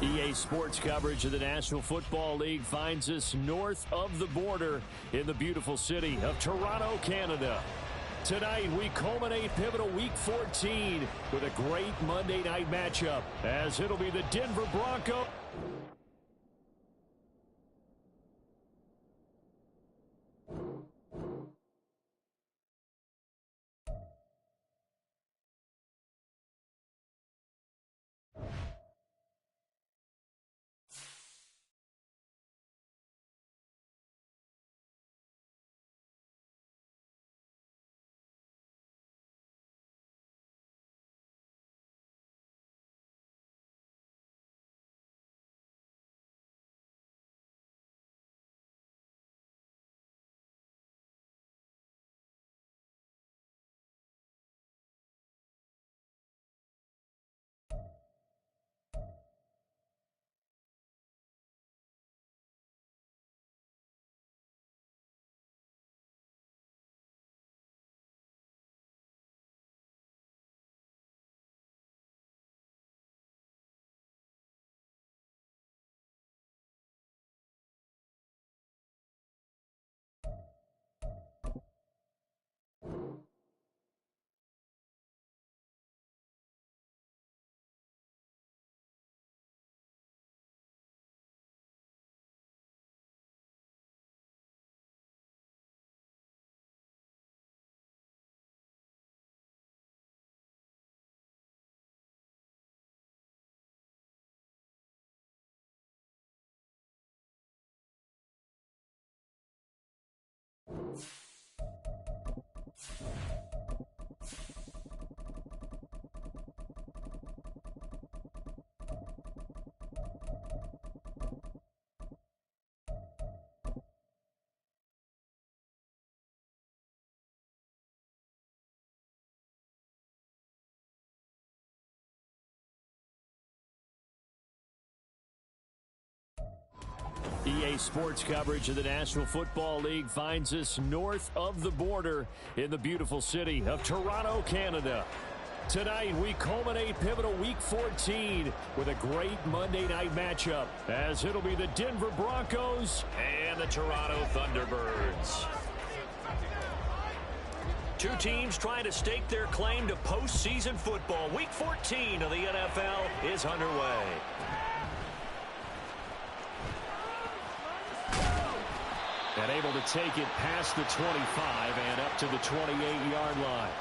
EA Sports coverage of the National Football League finds us north of the border in the beautiful city of Toronto, Canada. Tonight, we culminate pivotal Week 14 with a great Monday night matchup, as it'll be the Denver Broncos. EA Sports coverage of the National Football League finds us north of the border in the beautiful city of Toronto, Canada. Tonight, we culminate pivotal Week 14 with a great Monday night matchup, as it'll be the Denver Broncos and the Toronto Thunderbirds. Two teams trying to stake their claim to postseason football. Week 14 of the NFL is underway. And able to take it past the 25 and up to the 28-yard line.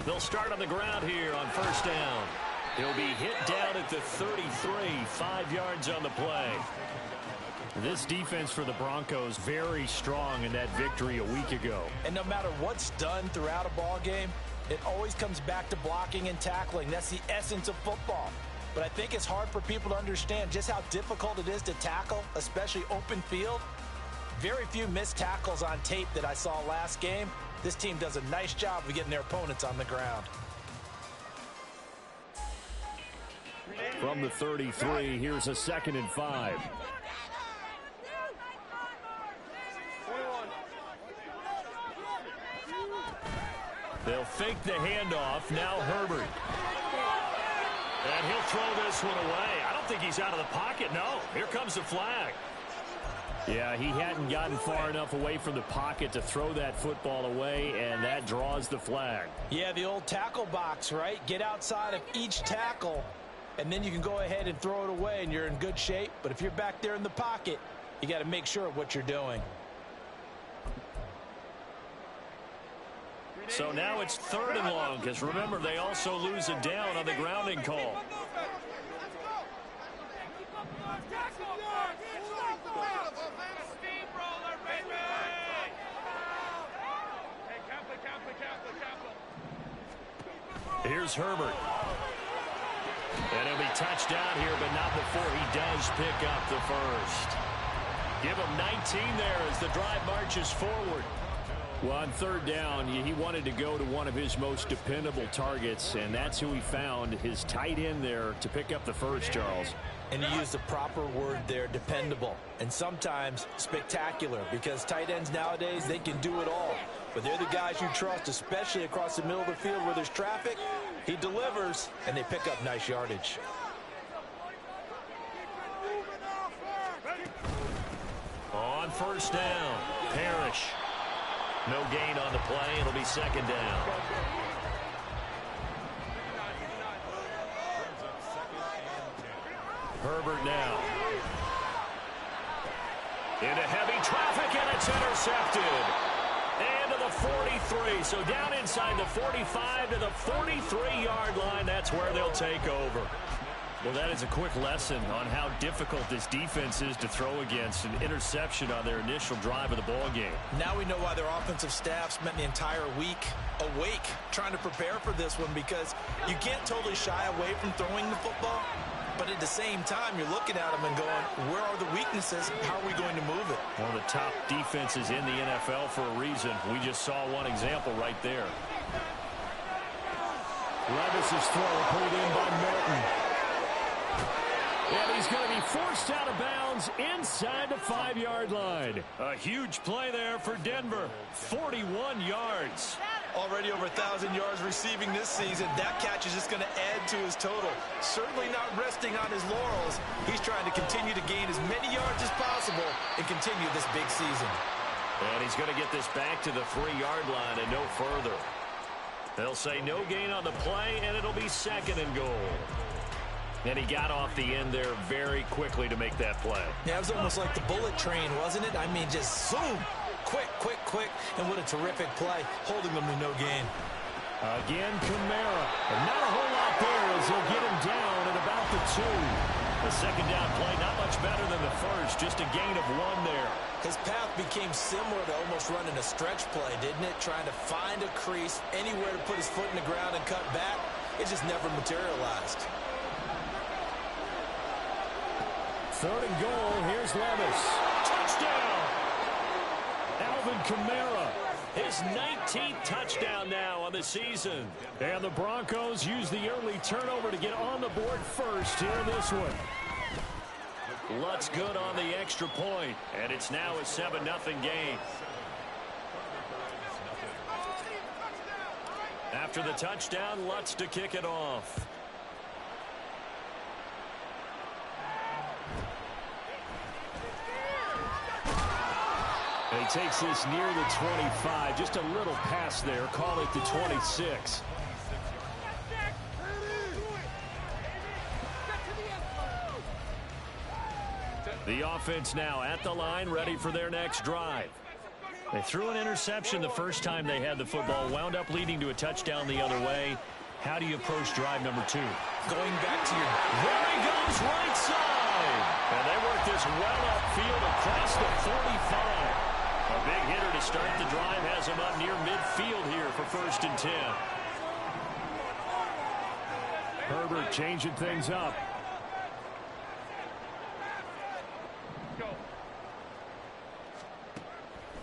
They'll start on the ground here on first down. He'll be hit down at the 33, 5 yards on the play. This defense for the Broncos very strong in that victory a week ago. And no matter what's done throughout a ball game, it always comes back to blocking and tackling. That's the essence of football. But I think it's hard for people to understand just how difficult it is to tackle, especially open field. Very few missed tackles on tape that I saw last game. This team does a nice job of getting their opponents on the ground. From the 33, here's a 2nd and 5. They'll fake the handoff. Now Herbert. And he'll throw this one away. I don't think he's out of the pocket. No, here comes the flag. Yeah, he hadn't gotten far enough away from the pocket to throw that football away, and that draws the flag. Yeah, the old tackle box, right? Get outside of each tackle, and then you can go ahead and throw it away, and you're in good shape. But if you're back there in the pocket, you got to make sure of what you're doing. So now it's 3rd and long, because remember, they also lose a down on the grounding call. Here's Herbert. And it'll be touchdown here, but not before he does pick up the first. Give him 19 there as the drive marches forward. Well, on 3rd down, he wanted to go to one of his most dependable targets, and that's who he found, his tight end there, to pick up the first, Charles. And you used the proper word there, dependable, and sometimes spectacular, because tight ends nowadays, they can do it all. But they're the guys you trust, especially across the middle of the field where there's traffic. He delivers, and they pick up nice yardage. On 1st down, Parrish. No gain on the play. It'll be 2nd down. Herbert now. Into heavy traffic, and it's intercepted. And to the 43. So down inside the 45 to the 43-yard line. That's where they'll take over. Well, that is a quick lesson on how difficult this defense is to throw against. An interception on their initial drive of the ball game. Now we know why their offensive staff spent the entire week awake trying to prepare for this one, because you can't totally shy away from throwing the football, but at the same time you're looking at them and going, where are the weaknesses? How are we going to move it? One of the top defenses in the NFL for a reason. We just saw one example right there. Levis's throw pulled in by Milton. And he's going to be forced out of bounds inside the 5-yard line. A huge play there for Denver. 41 yards. Already over 1,000 yards receiving this season. That catch is just going to add to his total. Certainly not resting on his laurels. He's trying to continue to gain as many yards as possible and continue this big season. And he's going to get this back to the 3-yard line and no further. They'll say no gain on the play, and it'll be 2nd and goal. And he got off the end there very quickly to make that play. Yeah, it was almost like the bullet train, wasn't it? I mean, just zoom. Quick, quick, quick. And what a terrific play, holding them to no gain. Again, Kamara. And not a whole lot there as they'll get him down at about the 2. The 2nd down play, not much better than the first. Just a gain of 1 there. His path became similar to almost running a stretch play, didn't it? Trying to find a crease, anywhere to put his foot in the ground and cut back. It just never materialized. 3rd and goal. Here's Levis. Touchdown! Alvin Kamara. His 19th touchdown now on the season. And the Broncos use the early turnover to get on the board first here in this one. Lutz good on the extra point. And it's now a 7-0 game. After the touchdown, Lutz to kick it off. And he takes this near the 25. Just a little pass there. Call it the 26. The offense now at the line, ready for their next drive. They threw an interception the first time they had the football, wound up leading to a touchdown the other way. How do you approach drive number 2? Going back to your... There he goes, right side. And they work this well upfield across the 45. A big hitter to start the drive has him up near midfield here for 1st and 10. Herbert changing things up.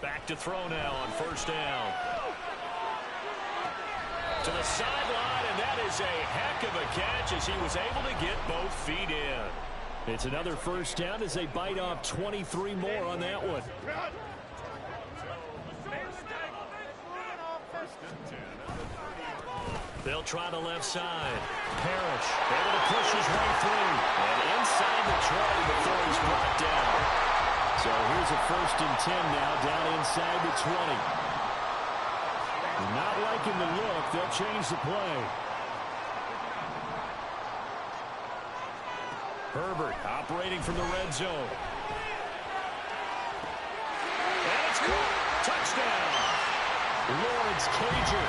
Back to throw now on 1st down. To the sideline, and that is a heck of a catch as he was able to get both feet in. It's another 1st down as they bite off 23 more on that one. They'll try the left side. Parrish able to push his way through. And inside the tray before he's brought down. So here's a 1st and 10 now down inside the 20. Not liking the look. They'll change the play. Herbert operating from the red zone. And it's caught. Touchdown. Lawrence Cager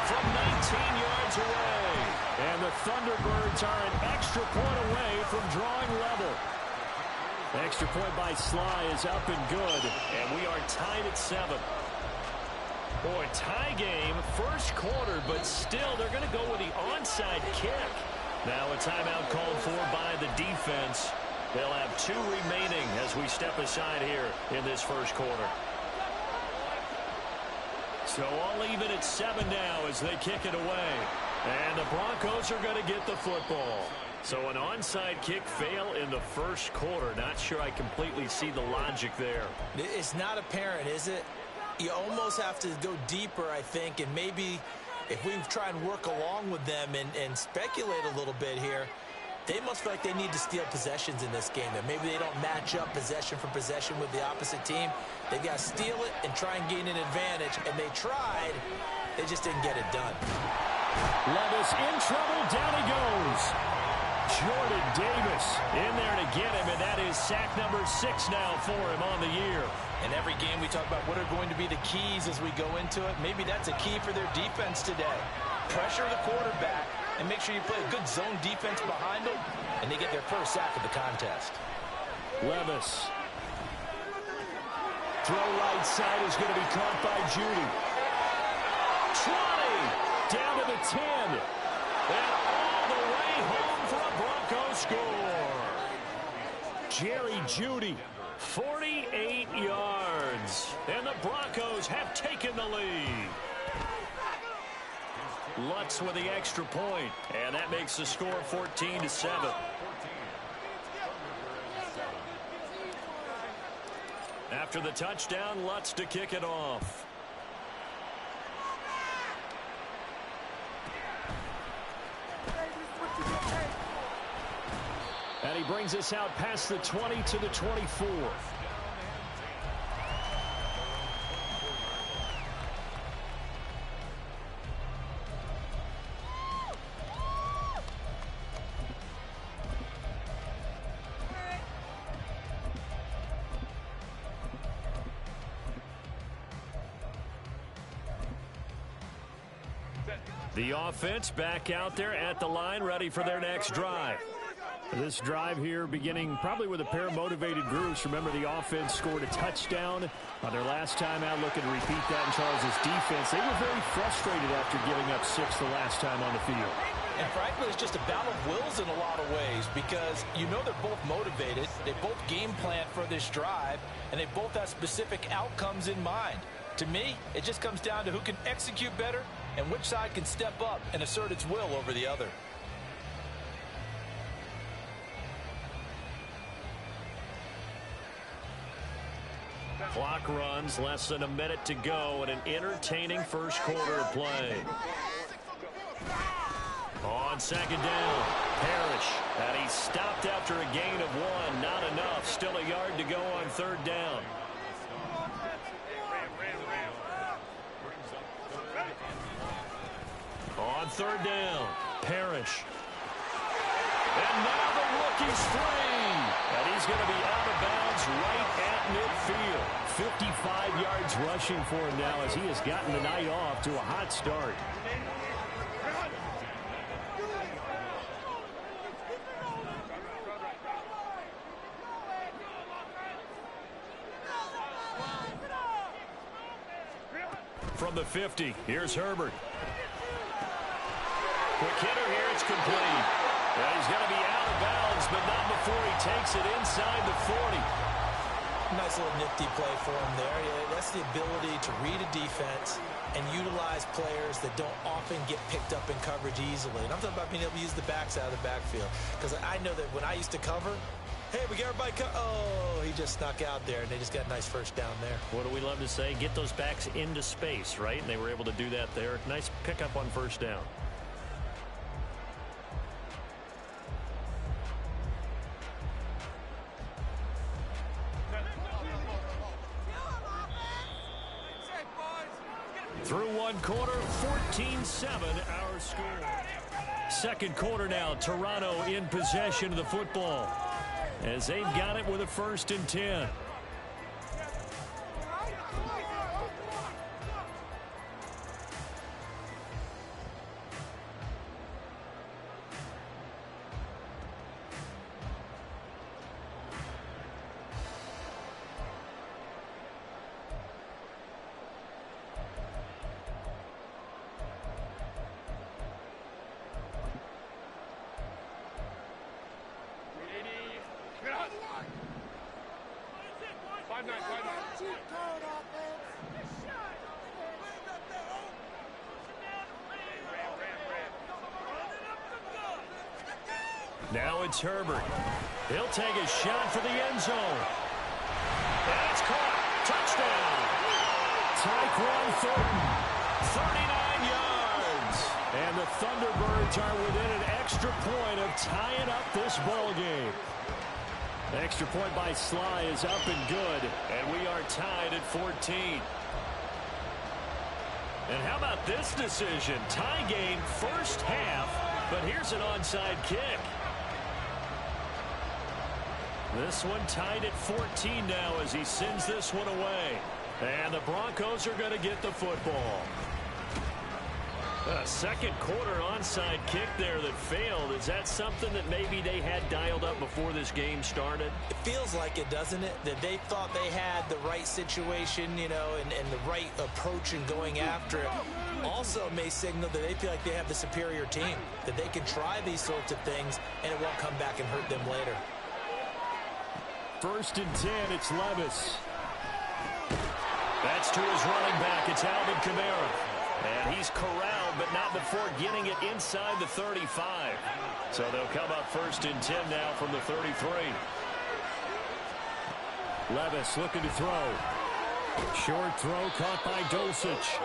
from 19 yards away. And the Thunderbirds are an extra point away from drawing level. Extra point by Sly is up and good. And we are tied at 7. Boy, tie game, first quarter, but still they're going to go with the onside kick. Now a timeout called for by the defense. They'll have 2 remaining as we step aside here in this first quarter. So all even at 7 now as they kick it away. And the Broncos are going to get the football. So an onside kick fail in the first quarter. Not sure I completely see the logic there. It's not apparent, is it? You almost have to go deeper, I think, and maybe if we try and work along with them and speculate a little bit here, they must feel like they need to steal possessions in this game. That maybe they don't match up possession for possession with the opposite team. They've got to steal it and try and gain an advantage, and they tried. They just didn't get it done. Levis in trouble. Down he goes. Jordan Davis in there to get him, and that is sack number 6 now for him on the year. In every game we talk about what are going to be the keys as we go into it. Maybe that's a key for their defense today. Pressure the quarterback and make sure you play a good zone defense behind them, and they get their first sack of the contest. Levis. Throw right side is going to be caught by Judy. 20. Down to the 10. And all the way home for a Broncos score. Jerry Judy. 48 yards. And the Broncos have taken the lead. Lutz with the extra point. And that makes the score 14-7. After the touchdown, Lutz to kick it off. And he brings us out past the 20 to the 24. The offense back out there at the line, ready for their next drive. This drive here beginning probably with a pair of motivated groups. Remember, the offense scored a touchdown on their last time out. Looking to repeat that in Charles' defense. They were very frustrated after giving up 6 the last time on the field. And frankly, it's just a battle of wills in a lot of ways because you know they're both motivated. They both game plan for this drive, and they both have specific outcomes in mind. To me, it just comes down to who can execute better and which side can step up and assert its will over the other. Clock runs, less than a minute to go, and an entertaining first quarter of play. On second down, Parrish, and he stopped after a gain of 1. Not enough, still a yard to go on third down. On third down, Parrish. And now the rookie's free. And he's going to be out of bounds right at midfield. 55 yards rushing for him now as he has gotten the night off to a hot start. From the 50, here's Herbert. Quick hitter here, it's complete. And he's going to be out of bounds, but not before he takes it inside the 40. Nice little nifty play for him there. Yeah, that's the ability to read a defense and utilize players that don't often get picked up in coverage easily. And I'm talking about being able to use the backs out of the backfield. Because I know that when I used to cover, hey, we got everybody oh, he just snuck out there, and they just got a nice first down there. What do we love to say? Get those backs into space, right? And they were able to do that there. Nice pickup on first down. Through one quarter, 14-7 our score. Second quarter now, Toronto in possession of the football as they've got it with a 1st and 10. Now it's Herbert. He'll take a shot for the end zone. And it's caught. Touchdown. Tyquan Thornton, 39 yards. And the Thunderbirds are within an extra point of tying up this ball game. Extra point by Sly is up and good. And we are tied at 14. And how about this decision? Tie game first half, but here's an onside kick. This one tied at 14 now as he sends this one away. And the Broncos are going to get the football. A second quarter onside kick there that failed. Is that something that maybe they had dialed up before this game started? It feels like it, doesn't it? That they thought they had the right situation, you know, and the right approach in going after it. Also may signal that they feel like they have the superior team, that they can try these sorts of things and it won't come back and hurt them later. 1st and 10, it's Levis. That's to his running back. It's Alvin Kamara. And he's corralled, but not before getting it inside the 35. So they'll come up 1st and 10 now from the 33. Levis looking to throw. Short throw caught by Dulcich.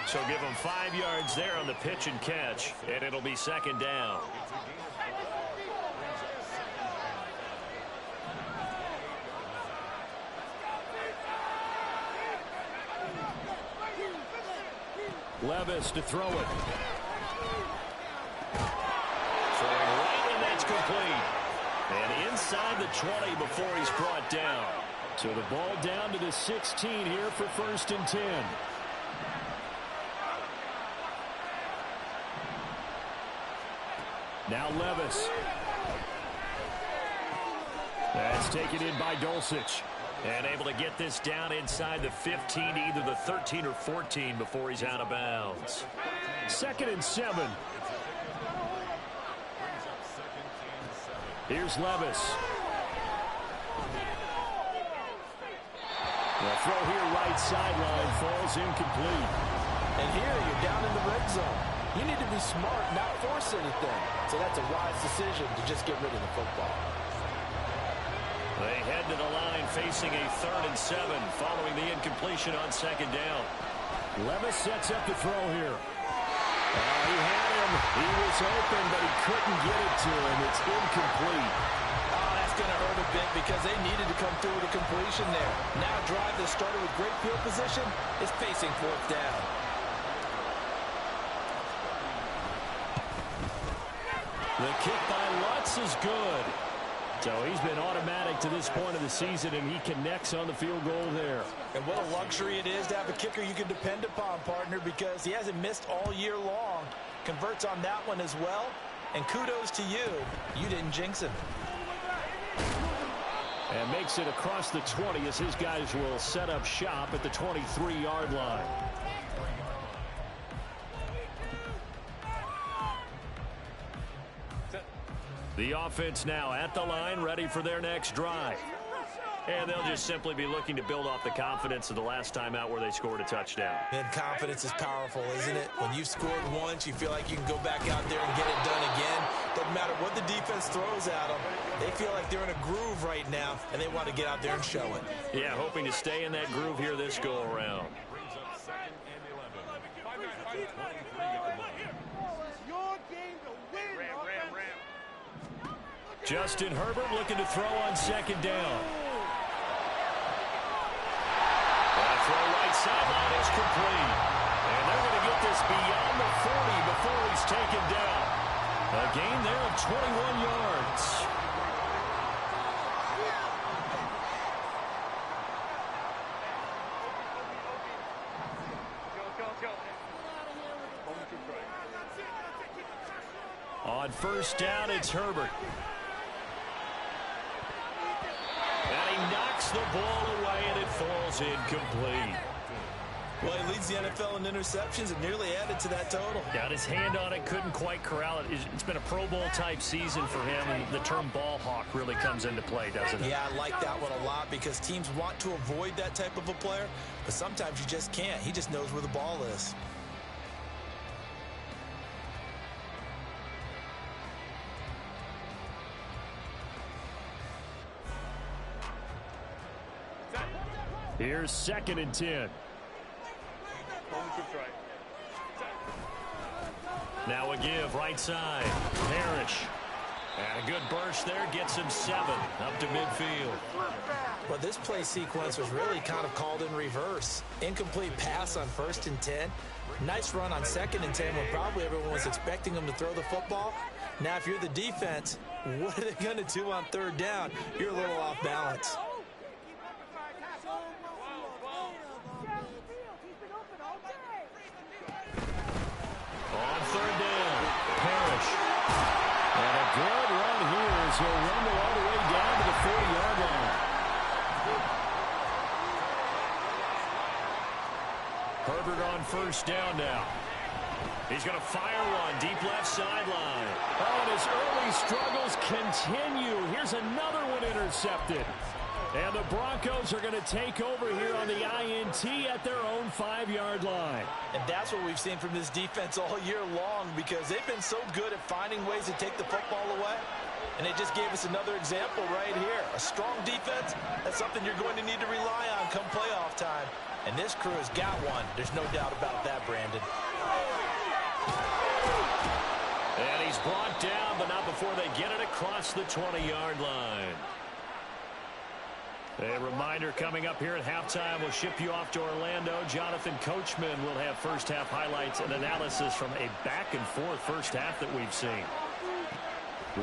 So give him 5 yards there on the pitch and catch, and it'll be 2nd down. Levis to throw it. Throwing right, and that's complete. And inside the 20 before he's brought down. So the ball down to the 16 here for 1st and 10. Now Levis. That's taken in by Dulcich. And able to get this down inside the 15, either the 13 or 14 before he's out of bounds. 2nd and 7. Here's Levis. The throw here right sideline falls incomplete. And here you're down in the red zone. You need to be smart, not force anything. So that's a wise decision to just get rid of the football. They head to the line facing a 3rd and 7 following the incompletion on 2nd down. Levis sets up the throw here. He had him. He was open, but he couldn't get it to him. It's incomplete. Oh, that's going to hurt a bit because they needed to come through with a completion there. Now drive that started with great field position is facing 4th down. The kick by Lutz is good. So he's been automatic to this point of the season, and he connects on the field goal there. And what a luxury it is to have a kicker you can depend upon, partner, because he hasn't missed all year long. Converts on that one as well. And kudos to you. You didn't jinx him. And makes it across the 20 as his guys will set up shop at the 23-yard line. The offense now at the line, ready for their next drive. And they'll just simply be looking to build off the confidence of the last time out where they scored a touchdown. And confidence is powerful, isn't it? When you've scored once, you feel like you can go back out there and get it done again. Doesn't matter what the defense throws at them. They feel like they're in a groove right now, and they want to get out there and show it. Yeah, hoping to stay in that groove here this go-around. Justin Herbert looking to throw on 2nd down. That throw right sideline is complete. And they're going to get this beyond the 40 before he's taken down. A gain there of 21 yards. On 1st down, it's Herbert. And he knocks the ball away, and it falls incomplete. Well, he leads the NFL in interceptions and nearly added to that total. Got his hand on it, couldn't quite corral it. It's been a Pro Bowl-type season for him, and the term ball hawk really comes into play, doesn't it? Yeah, I like that one a lot because teams want to avoid that type of a player, but sometimes you just can't. He just knows where the ball is. Here's 2nd and 10. Now a give, right side. Parrish. And a good burst there gets him 7 up to midfield. Well, this play sequence was really kind of called in reverse. Incomplete pass on 1st and 10. Nice run on 2nd and 10 when probably everyone was expecting him to throw the football. Now, if you're the defense, what are they going to do on 3rd down? You're a little off balance. On 3rd down, Parrish. And a good run here as he'll rumble all the way down to the 40-yard line. Herbert on 1st down now. He's going to fire one deep left sideline. Oh, and his early struggles continue. Here's another one intercepted. And the Broncos are going to take over here on the INT at their own 5-yard line. And that's what we've seen from this defense all year long because they've been so good at finding ways to take the football away. And they just gave us another example right here. A strong defense, that's something you're going to need to rely on come playoff time. And this crew has got one. There's no doubt about that, Brandon. And he's brought down, but not before they get it across the 20-yard line. A reminder coming up here at halftime. We'll ship you off to Orlando. Jonathan Coachman will have first-half highlights and analysis from a back-and-forth first half that we've seen.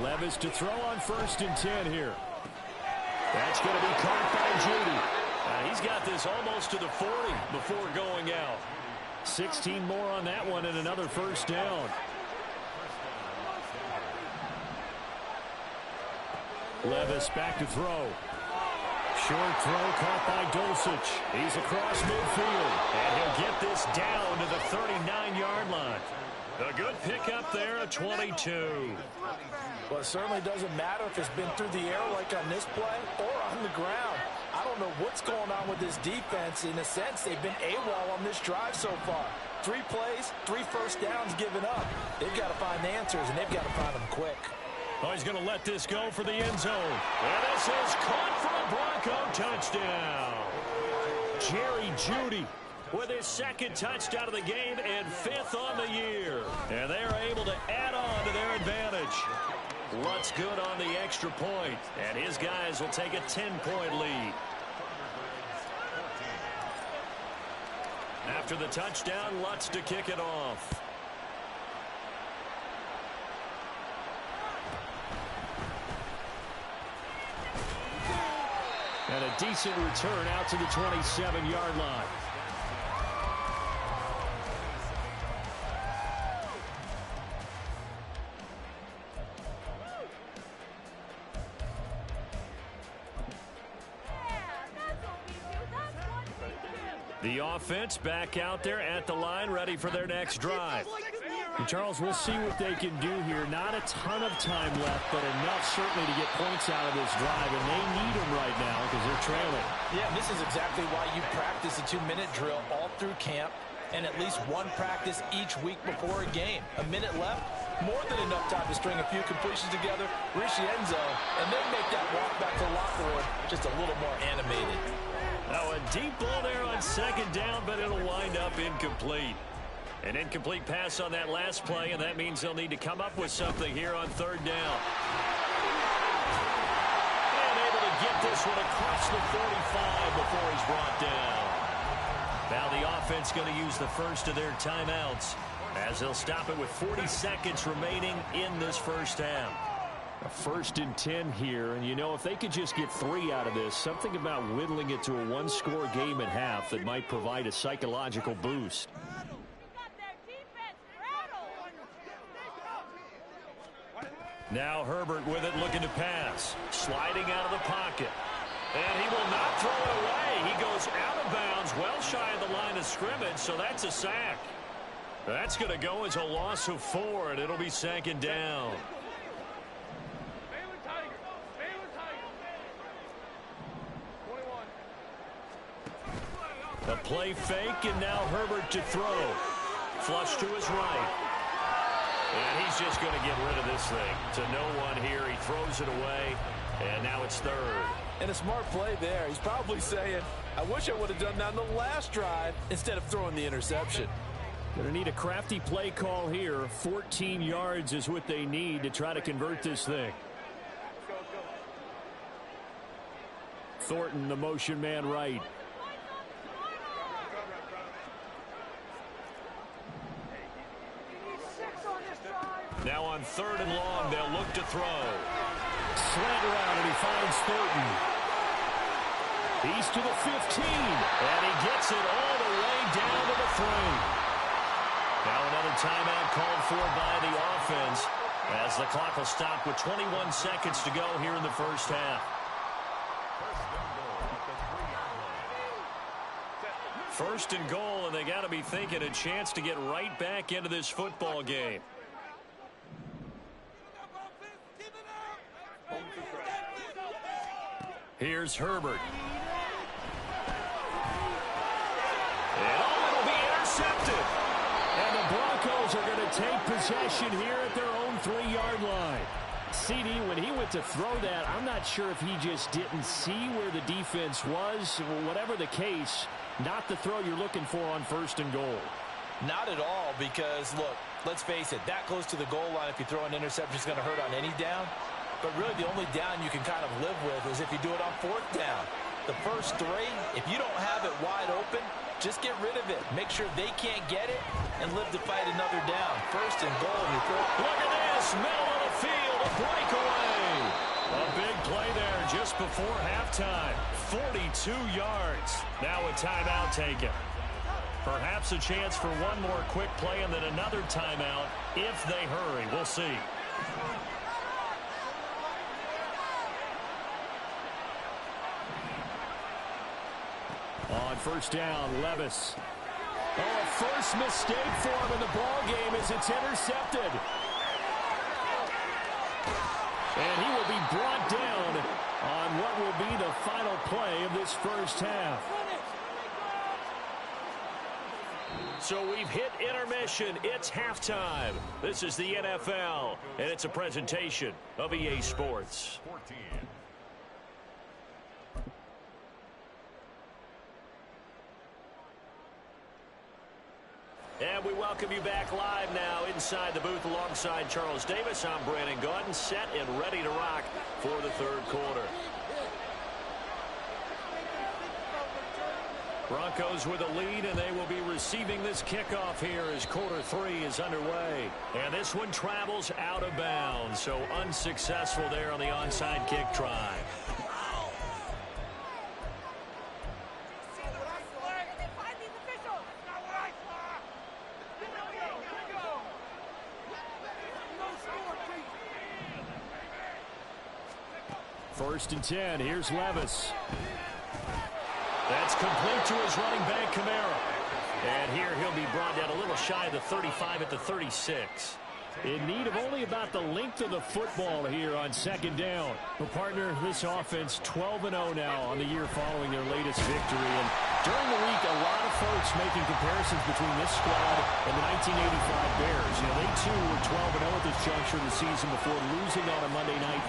Levis to throw on 1st and 10 here. That's going to be caught by Judy. He's got this almost to the 40 before going out. 16 more on that one and another 1st down. Levis back to throw. Short throw caught by Dulcich. He's across midfield. And he'll get this down to the 39-yard line. A good pickup there at 22. Well, it certainly doesn't matter if it's been through the air like on this play or on the ground. I don't know what's going on with this defense. In a sense, they've been AWOL on this drive so far. 3 plays, 3 first downs given up. They've got to find answers, and they've got to find them quick. Oh, he's going to let this go for the end zone. And this is caught for a Bronco touchdown. Jerry Jeudy with his 2nd touchdown of the game and 5th on the year. And they're able to add on to their advantage. Lutz good on the extra point, and his guys will take a 10-point lead. After the touchdown, Lutz to kick it off. And a decent return out to the 27-yard line. The offense back out there at the line, ready for their next drive. And Charles, we'll see what they can do here. Not a ton of time left, but enough certainly to get points out of this drive, and they need them right now because they're trailing. Yeah, and this is exactly why you practice a 2-minute drill all through camp and at least one practice each week before a game. A minute left, more than enough time to string a few completions together, reach the end zone, and then make that walk back to the locker room just a little more animated. Oh, a deep ball there on 2nd down, but it'll wind up incomplete. An incomplete pass on that last play, and that means they'll need to come up with something here on 3rd down. And able to get this one across the 45 before he's brought down. Now the offense going to use the first of their timeouts as they'll stop it with 40 seconds remaining in this first half. A 1st and 10 here, and you know, if they could just get 3 out of this, something about whittling it to a 1-score game at half that might provide a psychological boost. Now Herbert with it, looking to pass. Sliding out of the pocket. And he will not throw it away. He goes out of bounds, well shy of the line of scrimmage, so that's a sack. That's going to go as a loss of 4, and it'll be second down. A play fake, and now Herbert to throw. Flush to his right. And he's just going to get rid of this thing. To no one here. He throws it away, and now it's third. And a smart play there. He's probably saying, I wish I would have done that on the last drive instead of throwing the interception. Going to need a crafty play call here. 14 yards is what they need to try to convert this thing. Thornton, the motion man right. Now on 3rd and long, they'll look to throw. Slant around, and he finds Thornton. He's to the 15, and he gets it all the way down to the 3. Now another timeout called for by the offense, as the clock will stop with 21 seconds to go here in the first half. First and goal, and they got to be thinking a chance to get right back into this football game. Here's Herbert. And it'll be intercepted. And the Broncos are going to take possession here at their own 3-yard line. CD, when he went to throw that, I'm not sure if he just didn't see where the defense was. Whatever the case, not the throw you're looking for on 1st and goal. Not at all, because, look, let's face it, that close to the goal line, if you throw an interception, it's going to hurt on any down. But really the only down you can kind of live with is if you do it on 4th down. The first 3, if you don't have it wide open, just get rid of it. Make sure they can't get it and live to fight another down. 1st and goal. Look at this, middle of the field, a breakaway. A big play there just before halftime. 42 yards. Now a timeout taken. Perhaps a chance for one more quick play and then another timeout if they hurry. We'll see. On 1st down, Levis. Oh, a first mistake for him in the ball game as it's intercepted. And he will be brought down on what will be the final play of this first half. So we've hit intermission. It's halftime. This is the NFL, and it's a presentation of EA Sports. And we welcome you back live now inside the booth alongside Charles Davis. I'm Brandon Gaudin, set and ready to rock for the 3rd quarter. Broncos with a lead, and they will be receiving this kickoff here as quarter 3 is underway. And this one travels out of bounds, so unsuccessful there on the onside kick try. First and 10. Here's Levis. That's complete to his running back, Kamara. And here he'll be brought down a little shy of the 35 at the 36. In need of only about the length of the football here on 2nd down. Well, partner, this offense 12-0 now on the year following their latest victory. And during the week, a lot of folks making comparisons between this squad and the 1985 Bears. You know, they too were 12-0 at this juncture of the season before losing on a Monday night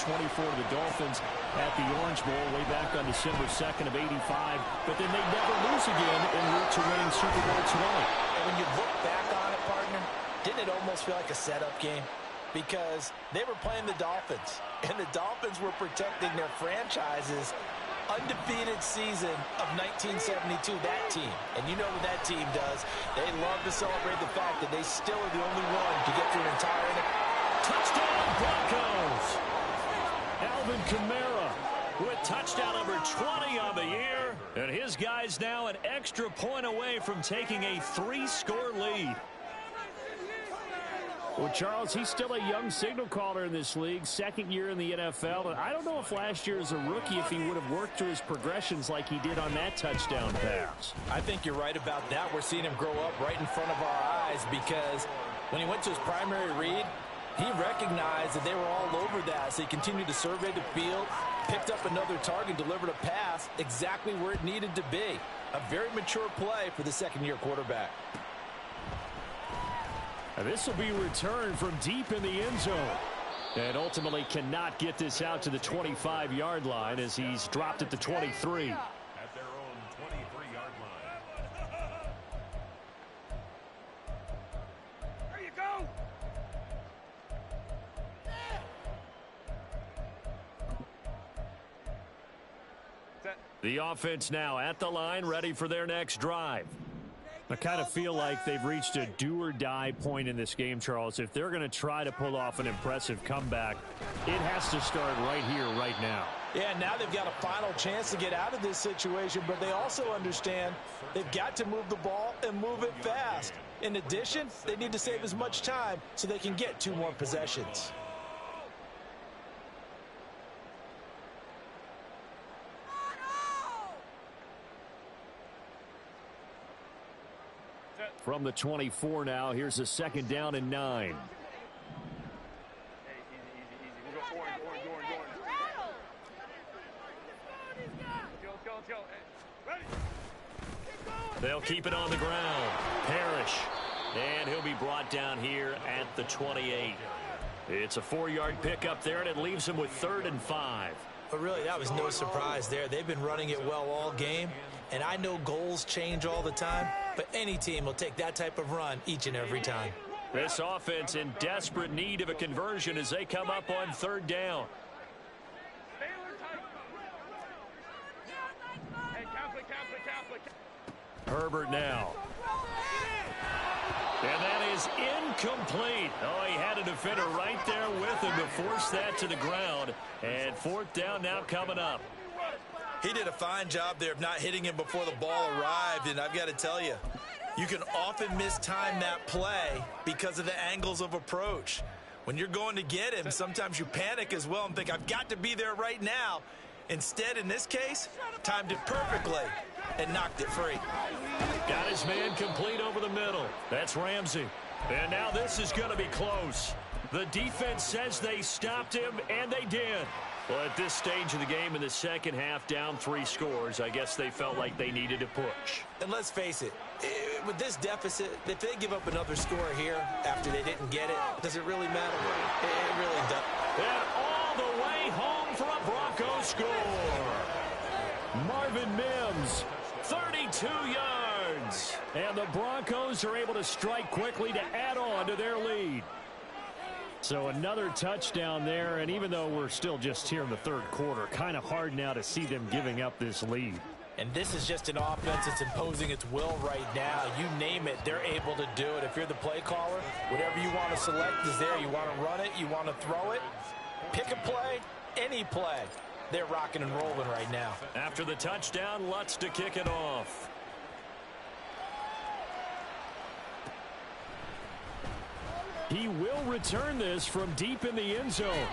38-24 to the Dolphins at the Orange Bowl way back on December 2nd of '85. But then they never lose again en route to winning Super Bowl 20. And when you look back on it, partner, didn't it almost feel like a setup game? Because they were playing the Dolphins, and the Dolphins were protecting their franchise's undefeated season of 1972, that team. And you know what that team does. They love to celebrate the fact that they still are the only one to get through an entire touchdown Broncos. Alvin Kamara with touchdown number 20 on the year. And his guys now an extra point away from taking a 3-score lead. Well, Charles, he's still a young signal caller in this league, second year in the NFL. And I don't know if last year as a rookie if he would have worked through his progressions like he did on that touchdown pass. I think you're right about that. We're seeing him grow up right in front of our eyes because when he went to his primary read, he recognized that they were all over that, so he continued to survey the field, picked up another target, delivered a pass exactly where it needed to be. A very mature play for the second-year quarterback. And this will be returned from deep in the end zone. And ultimately cannot get this out to the 25-yard line as he's dropped at the 23. At their own 23-yard line. There you go. The offense now at the line, ready for their next drive. I kind of feel like they've reached a do-or-die point in this game, Charles. If they're going to try to pull off an impressive comeback, it has to start right here, right now. Yeah, now they've got a final chance to get out of this situation, but they also understand they've got to move the ball and move it fast. In addition, they need to save as much time so they can get 2 more possessions. From the 24 now, here's a 2nd down and 9. Hey, easy. We'll go orange. Let's go. Hey, ready? They'll keep it on the ground. Parrish. And he'll be brought down here at the 28. It's a 4-yard pickup there, and it leaves him with 3rd and 5. But really, that was no surprise there. They've been running it well all game, and I know goals change all the time, but any team will take that type of run each and every time. This offense in desperate need of a conversion as they come up on 3rd down. Hey, Catholic. Herbert now. And that is incomplete. Oh, he had a defender right there with him to force that to the ground. And 4th down now coming up. He did a fine job there of not hitting him before the ball arrived, and I've got to tell you, you can often mistime that play because of the angles of approach. When you're going to get him, sometimes you panic as well and think, I've got to be there right now. Instead, in this case, timed it perfectly and knocked it free. Got his man complete over the middle. That's Ramsey. And now this is going to be close. The defense says they stopped him, and they did. Well, at this stage of the game in the second half, down 3 scores, I guess they felt like they needed to push. And let's face it, with this deficit, if they give up another score here after they didn't get it, does it really matter? It really does. And all the way home for a Broncos score. Marvin Mims, 32 yards. And the Broncos are able to strike quickly to add on to their lead. So another touchdown there, and even though we're still just here in the 3rd quarter, kind of hard now to see them giving up this lead. And this is just an offense that's imposing its will right now. You name it, they're able to do it. If you're the play caller, whatever you want to select is there. You want to run it, you want to throw it, pick a play, any play. They're rocking and rolling right now. After the touchdown, Lutz to kick it off. He will return this from deep in the end zone.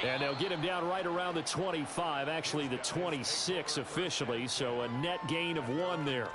And they'll get him down right around the 25, actually the 26 officially, so a net gain of 1 there.